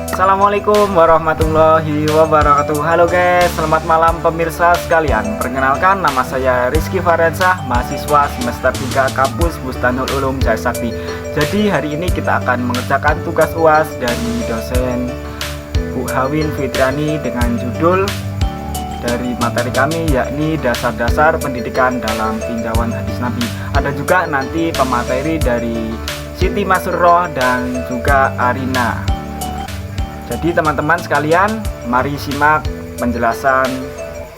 Assalamualaikum warahmatullahi wabarakatuh. Halo guys, selamat malam pemirsa sekalian. Perkenalkan, nama saya Rizky Faransyah, mahasiswa semester 3 kampus Bustanul Ulum Jaya Sakti. Jadi hari ini kita akan mengerjakan tugas UAS dari dosen Bu Hawin Fitriani dengan judul dari materi kami, yakni dasar-dasar pendidikan dalam tinjauan hadis Nabi. Ada juga nanti pemateri dari Siti Masroh dan juga Arina. Jadi teman-teman sekalian, mari simak penjelasan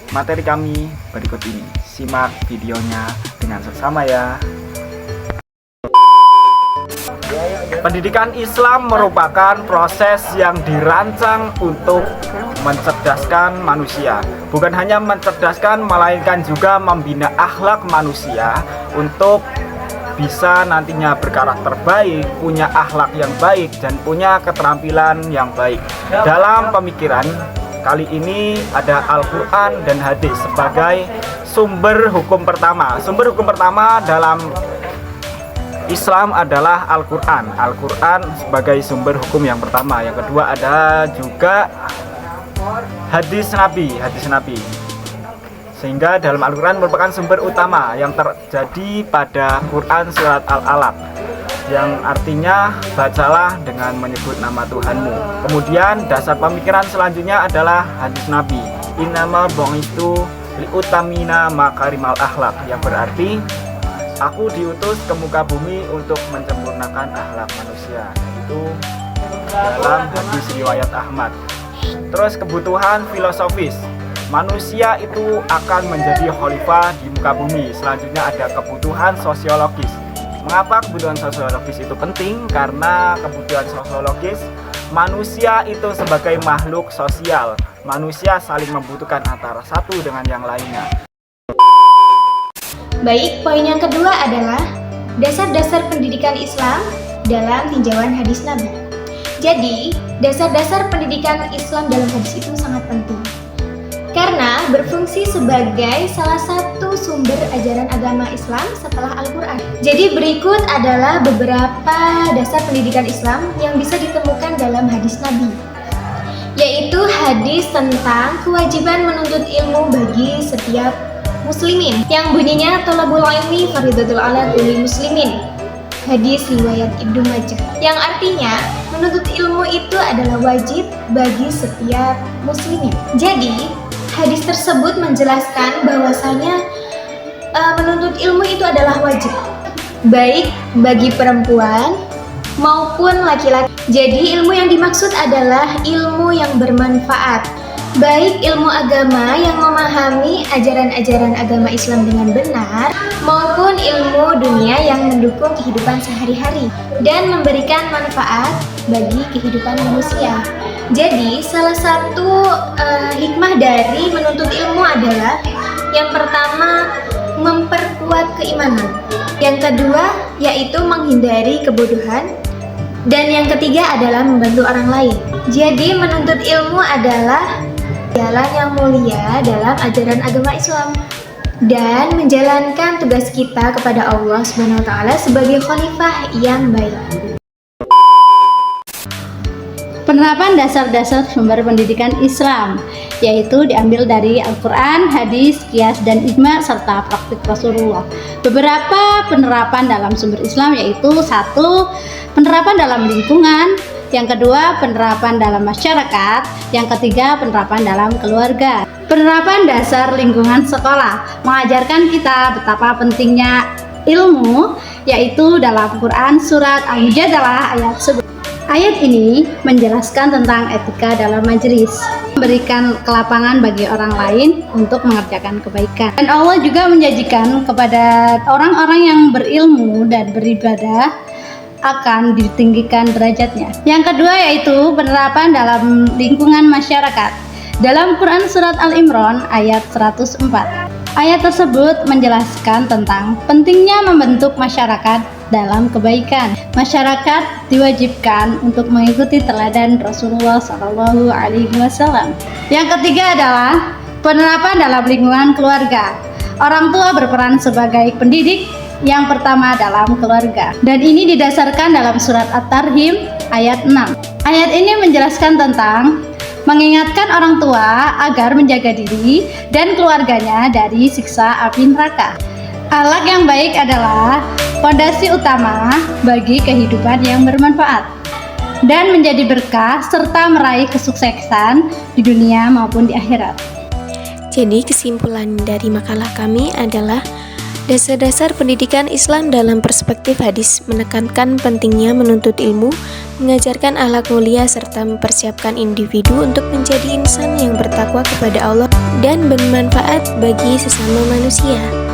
materi kami berikut ini. Simak videonya dengan seksama ya. Pendidikan Islam merupakan proses yang dirancang untuk mencerdaskan manusia. Bukan hanya mencerdaskan, melainkan juga membina akhlak manusia untuk bisa nantinya berkarakter baik, punya akhlak yang baik, dan punya keterampilan yang baik. Dalam pemikiran, kali ini ada Al-Quran dan hadis sebagai sumber hukum pertama. Sumber hukum pertama dalam Islam adalah Al-Quran. Al-Quran sebagai sumber hukum yang pertama. Yang kedua ada juga hadis Nabi. Sehingga dalam Al-Quran merupakan sumber utama yang terjadi pada Quran surat Al-Alaq, yang artinya bacalah dengan menyebut nama Tuhanmu. Kemudian dasar pemikiran selanjutnya adalah hadis Nabi. Innama bu'istu liutamina makarimal akhlak, yang berarti aku diutus ke muka bumi untuk menyempurnakan akhlak manusia. Itu dalam hadis riwayat Ahmad. Terus kebutuhan filosofis. Manusia itu akan menjadi khalifah di muka bumi. Selanjutnya ada kebutuhan sosiologis. Mengapa kebutuhan sosiologis itu penting? Karena kebutuhan sosiologis, manusia itu sebagai makhluk sosial. Manusia saling membutuhkan antara satu dengan yang lainnya. Baik, poin yang kedua adalah dasar-dasar pendidikan Islam dalam tinjauan hadis Nabi. Jadi, dasar-dasar pendidikan Islam dalam hadis itu sangat penting karena berfungsi sebagai salah satu sumber ajaran agama Islam setelah Al-Quran. Jadi berikut adalah beberapa dasar pendidikan Islam yang bisa ditemukan dalam hadis Nabi, yaitu hadis tentang kewajiban menuntut ilmu bagi setiap muslimin, yang bunyinya thalabul ilmi fardhatul 'ala kulli muslimin. Hadis riwayat Ibnu Majah, yang artinya menuntut ilmu itu adalah wajib bagi setiap muslimin. Jadi hadis tersebut menjelaskan bahwasanya menuntut ilmu itu adalah wajib, baik bagi perempuan maupun laki-laki. Jadi ilmu yang dimaksud adalah ilmu yang bermanfaat, baik ilmu agama yang memahami ajaran-ajaran agama Islam dengan benar, maupun ilmu dunia yang mendukung kehidupan sehari-hari dan memberikan manfaat bagi kehidupan manusia. Jadi salah satu hikmah dari menuntut ilmu adalah yang pertama, memperkuat keimanan. Yang kedua, yaitu menghindari kebodohan. Dan yang ketiga adalah membantu orang lain. Jadi menuntut ilmu adalah jalan yang mulia dalam ajaran agama Islam dan menjalankan tugas kita kepada Allah Subhanahu wa taala sebagai khalifah yang baik. Penerapan dasar-dasar sumber pendidikan Islam, yaitu diambil dari Al-Quran, hadis, qiyas, dan ijma, serta praktik Rasulullah. Beberapa penerapan dalam sumber Islam yaitu: 1. Penerapan dalam lingkungan. Yang kedua, penerapan dalam masyarakat. Yang ketiga, penerapan dalam keluarga. Penerapan dasar lingkungan sekolah mengajarkan kita betapa pentingnya ilmu, yaitu dalam Quran surat Al-Mujadalah ayat 11. Ayat ini menjelaskan tentang etika dalam majelis, memberikan kelapangan bagi orang lain untuk mengerjakan kebaikan. Dan Allah juga menjanjikan kepada orang-orang yang berilmu dan beribadah akan ditinggikan derajatnya. Yang kedua yaitu penerapan dalam lingkungan masyarakat. Dalam Quran surat Al-Imran ayat 104. Ayat tersebut menjelaskan tentang pentingnya membentuk masyarakat dalam kebaikan. Masyarakat diwajibkan untuk mengikuti teladan Rasulullah SAW. Yang ketiga adalah penerapan dalam lingkungan keluarga. Orang tua berperan sebagai pendidik Yang pertama dalam keluarga. Dan ini didasarkan dalam surat At-Tarhim ayat 6. Ayat ini menjelaskan tentang mengingatkan orang tua agar menjaga diri dan keluarganya dari siksa api neraka. Akhlak yang baik adalah fondasi utama bagi kehidupan yang bermanfaat dan menjadi berkah serta meraih kesuksesan di dunia maupun di akhirat. Jadi kesimpulan dari makalah kami adalah dasar-dasar pendidikan Islam dalam perspektif hadis menekankan pentingnya menuntut ilmu, mengajarkan akhlak mulia serta mempersiapkan individu untuk menjadi insan yang bertakwa kepada Allah dan bermanfaat bagi sesama manusia.